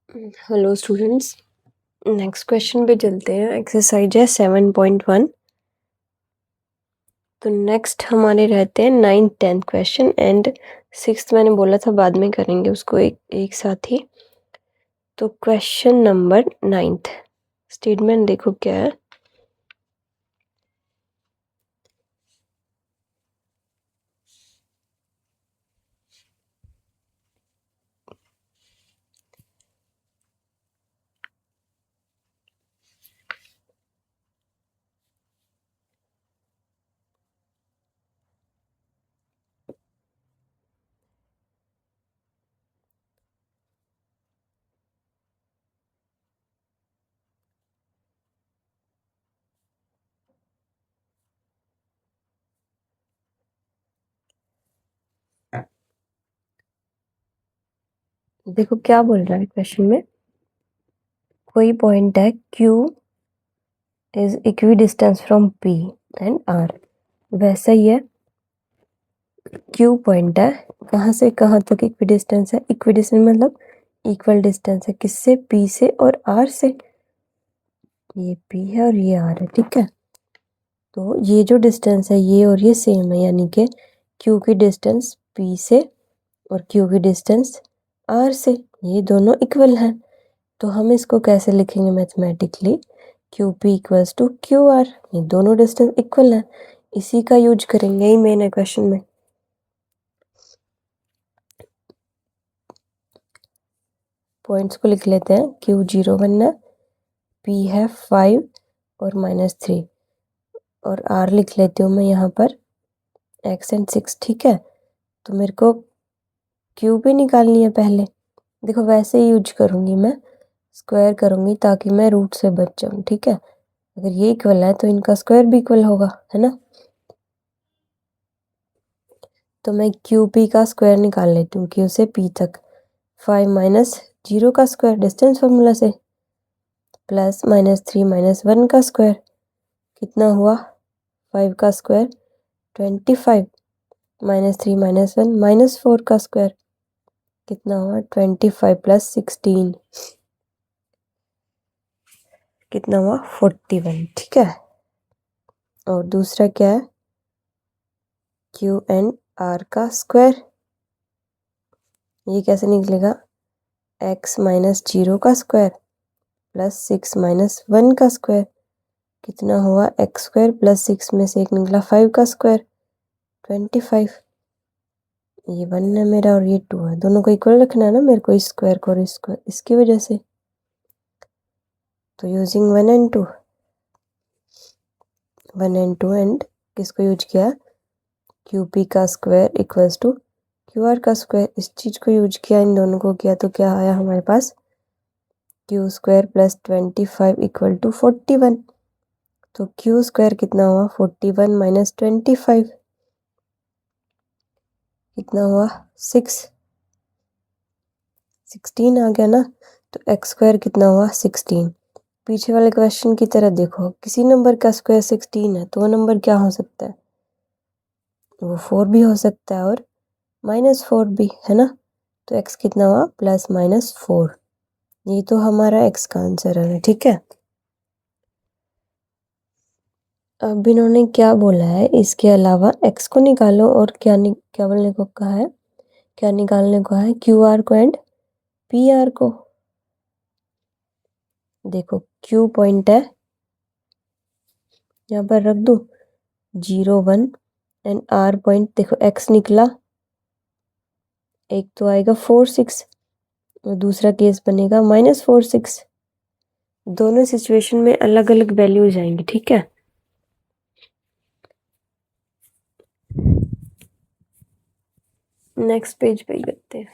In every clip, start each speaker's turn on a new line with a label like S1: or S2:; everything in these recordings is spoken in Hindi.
S1: हेलो स्टूडेंट्स, नेक्स्ट क्वेश्चन पे चलते हैं। एक्सरसाइज है 7.1। तो नेक्स्ट हमारे रहते हैं 9th 10th question and 6th मैंने बोला था बाद में करेंगे उसको एक साथ ही। तो क्वेश्चन नंबर 9th स्टेटमेंट देखो क्या है। देखो क्या बोल रहा है क्वेश्चन में। कोई पॉइंट है Q is equi distance from P and R। वैसा ही है, Q पॉइंट है, कहाँ से कहाँ तक इक्वी डिस्टेंस है। इक्वी डिस्टेंस मतलब इक्वल डिस्टेंस है, किससे? P से और R से। ये P है और ये R है, ठीक है। तो ये जो डिस्टेंस है ये और ये सेम है, यानी कि Q की डिस्टेंस P से और Q की डिस्टेंस R से, ये दोनों इक्वल हैं। तो हम इसको कैसे लिखेंगे mathematically? QP equals to QR। ये दोनों डिस्टेंस इक्वल हैं, इसी का यूज करेंगे, यही मेन है क्वेश्चन में। पॉइंट्स को लिख लेते हैं। Q0 बनना, P है 5 और -3, और R लिख लेती हूँ मैं यहाँ पर x एंड 6, ठीक है। तो मेरे को Q भी निकालनी है पहले। देखो वैसे ही यूज करूँगी मैं, स्क्वायर करूँगी ताकि मैं रूट से बच जाऊँ, ठीक है। अगर ये इक्वल है तो इनका स्क्वायर भी इक्वल होगा, है ना। तो मैं QP का स्क्वायर निकाल लेती हूँ, Q से P तक। 5 - 0 का स्क्वायर डिस्टेंस फार्मूला से, प्लस -3 - 1 का स्क्वायर, कितना हुआ? 5 का स्क्वायर 25, -3 - 1 -4 का स्क्वायर, कितना हुआ? 25 + 16, कितना हुआ? 41, ठीक है। और दूसरा क्या है? Q एंड R का स्क्वायर, ये कैसे निकलेगा? x - 0 का स्क्वायर प्लस 6 - 1 का स्क्वायर, कितना हुआ? x स्क्वायर प्लस 6 में से एक निकला 5 का स्क्वायर, 25। ये 1 है मेरा और ये 2 है, दोनों को इक्वल रखना है ना मेरे को, इस स्क्वायर को और इस स्क्वायर, इसकी वजह से। तो यूजिंग 1 एंड 2, 1 एंड 2 एंड किसको यूज किया? QP का स्क्वायर इक्वल्स टू QR का स्क्वायर, इस चीज़ को यूज किया, इन दोनों को किया, तो क्या आया हमारे पास? Q square plus 25 equal to 41। तो Q स्क्वायर कितना हुआ? 41 - 25, कितना हुआ? 16 आ गया ना। तो x स्क्वायर कितना हुआ? 16। पीछे वाले क्वेश्चन की तरह देखो, किसी नंबर का स्क्वायर 16 है तो वो नंबर क्या हो सकता है? वो 4 भी हो सकता है और -4 भी, है ना। तो x कितना हुआ? +-4। ये तो हमारा x का आंसर है, ठीक है। अब इन्होंने क्या बोला है, इसके अलावा x को निकालो और क्या बोलने को कहा है? क्या निकालने को है? QR को एंड PR को। देखो Q पॉइंट है, यहाँ पर रख दूँ 0 1 एंड R पॉइंट, देखो x निकला, एक तो आएगा 4 6 और दूसरा केस बनेगा -4 6। दोनों सिचुएशन में अलग अलग वैल्यूज आएंगी, ठीक है। नेक्स्ट पेज पे ही करते हैं।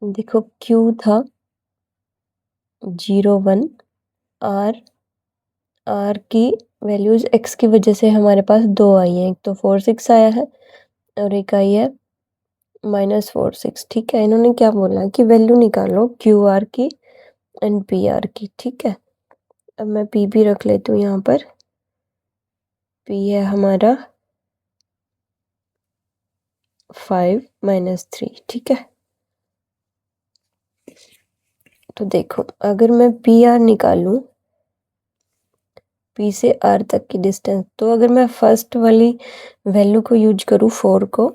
S1: देखो Q था 0 1, R की वैल्यूज x की वजह से हमारे पास दो आई हैं, एक तो 4 6 आया है और एक आई है -4 6, ठीक है। इन्होंने क्या बोला कि वैल्यू निकालो QR की एंड PR की, ठीक है। अब मैं P भी रख लेती हूँ यहाँ पर। P है हमारा 5 - 3, ठीक है। तो देखो अगर मैं पी आर निकालूं, पी से आर तक की डिस्टेंस, तो अगर मैं फर्स्ट वाली वैल्यू को यूज करूँ 4 को,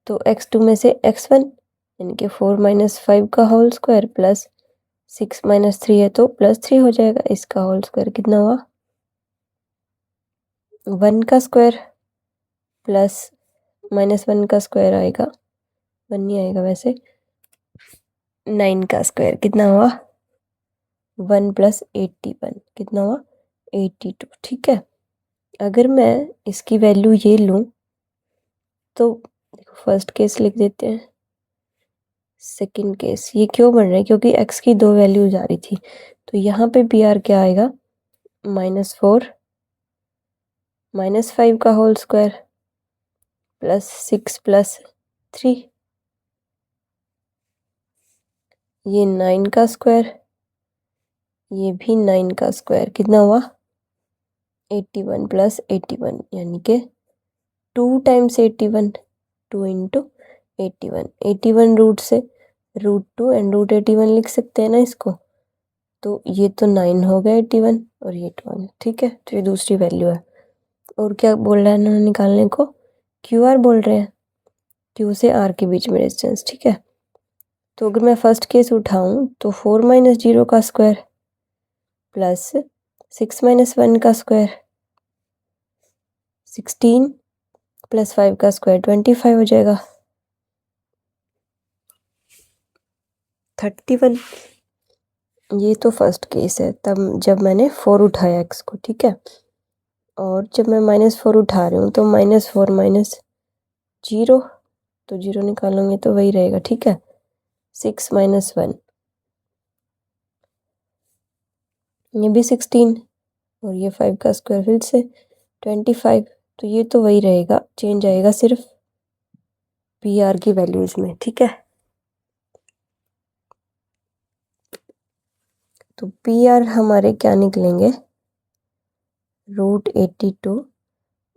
S1: तो x2 में से x1 यानी कि 4 माइनस 5 का होल स्क्वायर प्लस 6 माइनस 3 है तो प्लस 3 हो जाएगा। इसका होल स्क्वायर कितना हुआ, 1 का स्क्वायर प्लस माइनस 1 का स्क्वायर आएगा, 1 नहीं आएगा वैसे, 9 का स्क्वायर कितना हुआ, 1 प्लस 81 कितना हुआ, 82। ठीक है, अगर मैं इसकी वैल्यू ये लूँ तो देखो फर्स्ट केस लिख देते हैं, सेकंड केस। ये क्यों बन रहा है, क्योंकि x की दो वैल्यूज आ रही थी, तो यहाँ पे पी आर क्या आएगा, -4 -5 का होल स्क्वायर प्लस 6 प्लस 3, ये 9 का स्क्वायर, ये भी 9 का स्क्वायर कितना हुआ, 81 प्लस 81 यानी कि 2 टाइम्स 81, 2 इंटू 81, 81 रूट से √2 एंड √81 लिख सकते हैं ना इसको, तो ये तो 9 हो गया 81 और ये 1। ठीक है, तो ये दूसरी वैल्यू है। और क्या बोल रहा है इन्होंने निकालने को, क्यू आर बोल रहे हैं, क्यू से आर के बीच में डिस्टेंस। ठीक है, तो अगर मैं फर्स्ट केस उठाऊं तो 4 माइनस 0 का स्क्वायर प्लस 6 माइनस 1 का स्क्वायर 16 प्लस 5 का स्क्वायर 25 हो जाएगा, 31। ये तो फर्स्ट केस है, तब जब मैंने 4 उठाया एक्स को। ठीक है, और जब मैं -4 उठा रही हूँ तो -4 माइनस 0, तो 0 निकालेंगे तो वही रहेगा। ठीक है, 6 माइनस 1, ये भी 16 और ये 5 का स्क्वायर फिर से 25, तो ये तो वही रहेगा, चेंज आएगा सिर्फ पी आर की वैल्यूज में। ठीक है, तो पी आर हमारे क्या निकलेंगे, √82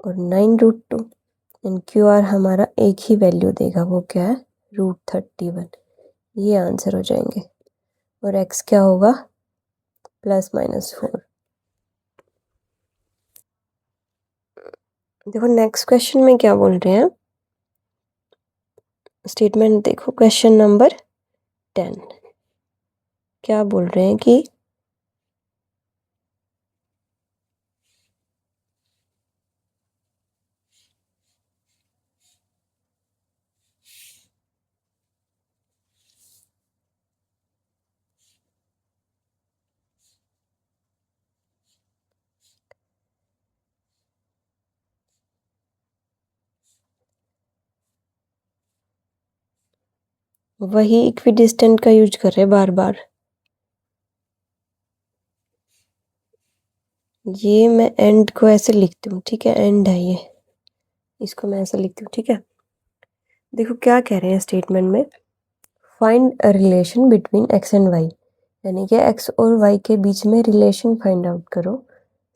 S1: और 9√2 एंड क्यू आर हमारा एक ही वैल्यू देगा, वो क्या है, √31। ये आंसर हो जाएंगे, और x क्या होगा, ±4। देखो नेक्स्ट क्वेश्चन में क्या बोल रहे हैं, स्टेटमेंट देखो, क्वेश्चन नंबर 10 क्या बोल रहे हैं कि वही इक्विडिस्टेंट का यूज कर रहे हैं बार बार। ये मैं एंड को ऐसे लिखती हूँ, ठीक है, एंड है ये, इसको मैं ऐसे लिखती हूँ। ठीक है, देखो क्या कह रहे हैं स्टेटमेंट में, find a relation between x and y, यानी कि x और y के बीच में रिलेशन फाइंड आउट करो,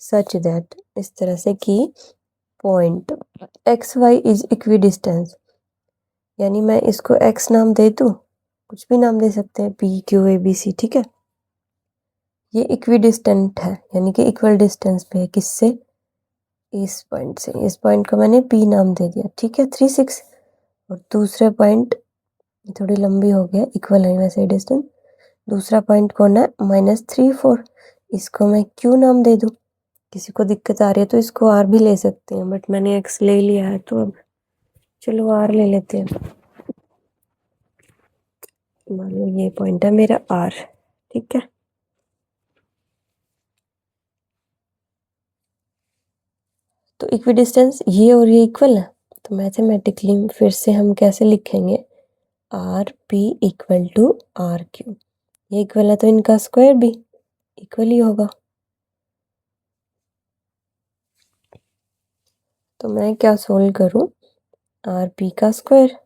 S1: सच दैट, इस तरह से कि point x y is equidistance, यानी मैं इसको x नाम दे दूँ, कुछ भी नाम दे सकते हैं, p q a b c। ठीक है, ये इक्विडिस्टेंट है यानी कि इक्वल डिस्टेंस पे है, किससे, इस पॉइंट से। इस पॉइंट को मैंने p नाम दे दिया। ठीक है, 3 6, और दूसरा पॉइंट थोड़ी लंबी हो गया, इक्वल है वैसे डिस्टेंस। दूसरा पॉइंट कौन है, -3 4, इसको मैं q नाम दे दूँ। किसी को दिक्कत आ रही है तो इसको r भी ले सकते हैं, बट मैंने x ले लिया है तो अब चलो r ले लेते हैं। मान लो ये पॉइंट है मेरा r। ठीक है, तो इक्विडिस्टेंस ये और ये इक्वल है, तो मैथमेटिकली फिर से हम कैसे लिखेंगे, R P equal to R Q. ये इक्वल है तो इनका स्क्वायर भी इक्वल ही होगा। तो मैं क्या सोल्व करूं, आर पी का स्क्वायर,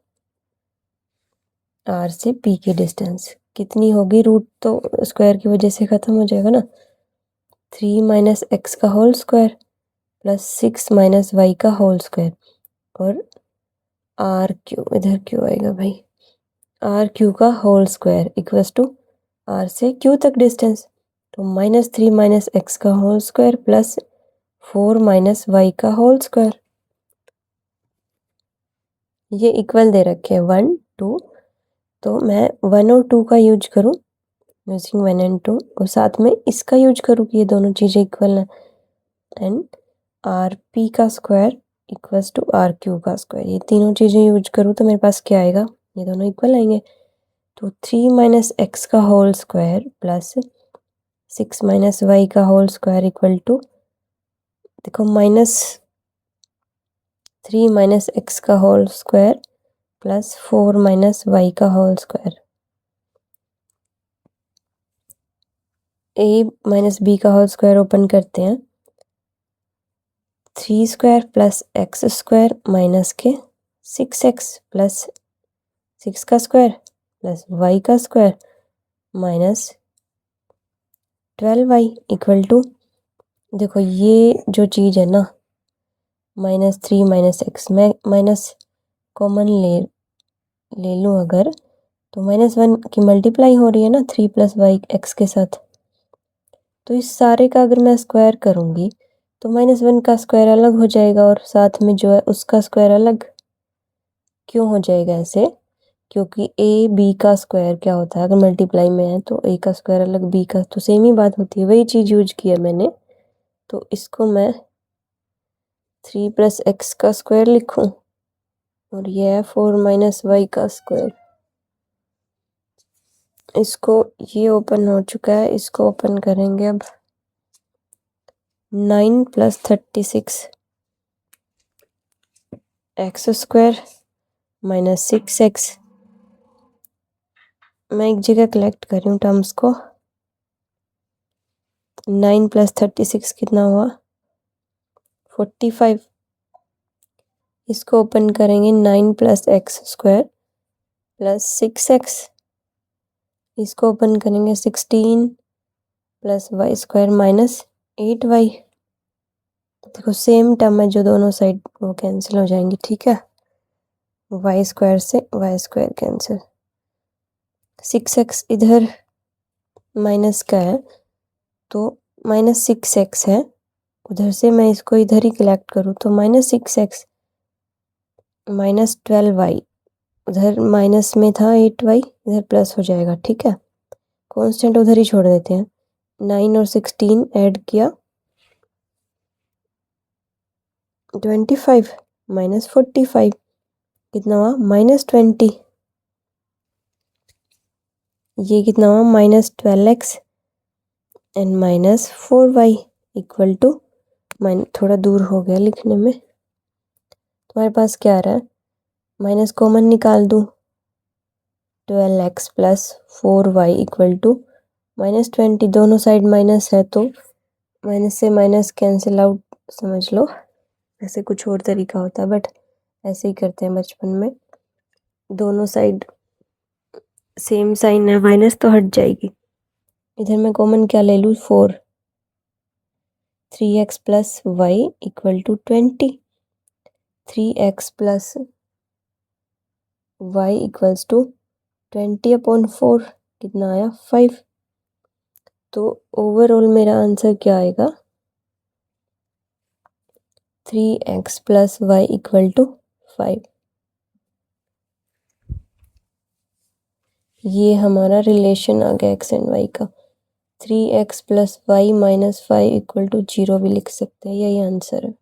S1: आर से पी की डिस्टेंस कितनी होगी, रूट तो स्क्वायर की वजह से ख़त्म हो जाएगा ना, 3 माइनस एक्स का whole square plus 6 minus y का होल स्क्वायर, और आर क्यू, इधर क्यू आएगा भाई, आर क्यू का whole square equals to R से क्यू तक डिस्टेंस, तो -3 माइनस एक्स का whole square plus 4 minus y का होल स्क्वायर। ये इक्वल दे रखे हैं 1 2, तो मैं 1 और 2 का यूज करूँ यूजिंग 1 एंड 2, और साथ में इसका यूज करूँ कि ये दोनों चीज़ें इक्वल हैं, एंड आर पी का square equals to R Q का स्क्वायर। ये तीनों चीज़ें यूज करूँ तो मेरे पास क्या आएगा, ये दोनों इक्वल आएंगे। तो 3 माइनस एक्स का whole square plus 6 minus y का होल स्क्वायर इक्वल टू, देखो -3 माइनस एक्स का whole square plus 4 minus y का whole square. A minus b का होल स्क्वायर ओपन करते हैं, 3 square plus x square minus के 6x प्लस 6 का स्क्वायर प्लस वाई का square minus 12y equal to, देखो ये जो चीज़ है ना -3 माइनस एक्स, मैं माइनस कॉमन ले लूँ अगर, तो -1 की मल्टीप्लाई हो रही है ना 3 प्लस वाई एक्स के साथ, तो इस सारे का अगर मैं स्क्वायर करूँगी तो -1 का स्क्वायर अलग हो जाएगा और साथ में जो है उसका स्क्वायर अलग। क्यों हो जाएगा ऐसे, क्योंकि ए बी का स्क्वायर क्या होता है, अगर मल्टीप्लाई में है तो ए का स्क्वायर अलग बी का, तो सेम ही बात होती है, वही चीज़ यूज किया मैंने। तो इसको मैं 3 प्लस एक्स का स्क्वायर लिखूं और ये है 4 माइनस वाई का स्क्वायर। इसको, ये ओपन हो चुका है, इसको ओपन करेंगे अब। 9 plus 36 x square minus 6x, मैं एक जगह कलेक्ट कर रही हूँ टर्म्स को। 9 प्लस 36 कितना हुआ, 45। इसको ओपन करेंगे, 9 plus x square plus 6x, इसको ओपन करेंगे 16 plus Y square minus 8y। देखो सेम टर्म है, जो दोनों साइड वो कैंसिल हो जाएंगी, ठीक है। वाई स्क्वायर से वाई स्क्वायर कैंसिल, 6x इधर माइनस का है तो -6x है, उधर से मैं इसको इधर ही कलेक्ट करूँ तो -6x माइनस 12y, उधर माइनस में था 8y, इधर प्लस हो जाएगा, ठीक है। कांस्टेंट उधर ही छोड़ देते हैं। 9 और 16 ऐड किया 25 माइनस 45 कितना हुआ, -20। ये कितना हुआ, -12x and -4y equal to, थोड़ा दूर हो गया लिखने में। तुम्हारे पास क्या आ रहा है, माइनस कॉमन निकाल दूँ, 12x plus 4y equal to -20। दोनों साइड माइनस है तो माइनस से माइनस कैंसिल आउट, समझ लो। ऐसे कुछ और तरीका होता है बट ऐसे ही करते हैं बचपन में। दोनों साइड सेम साइन है, माइनस तो हट जाएगी। इधर मैं कॉमन क्या ले लूँ, 4। 3x plus y equal to 20, 3x plus y equals to 20/4 कितना आया, 5। तो ओवरऑल मेरा आंसर क्या आएगा, 3x plus y equal to 5। ये हमारा रिलेशन आ गया एक्स एंड वाई का। 3x plus y minus 5 equal to 0 भी लिख सकते हैं, यही आंसर है।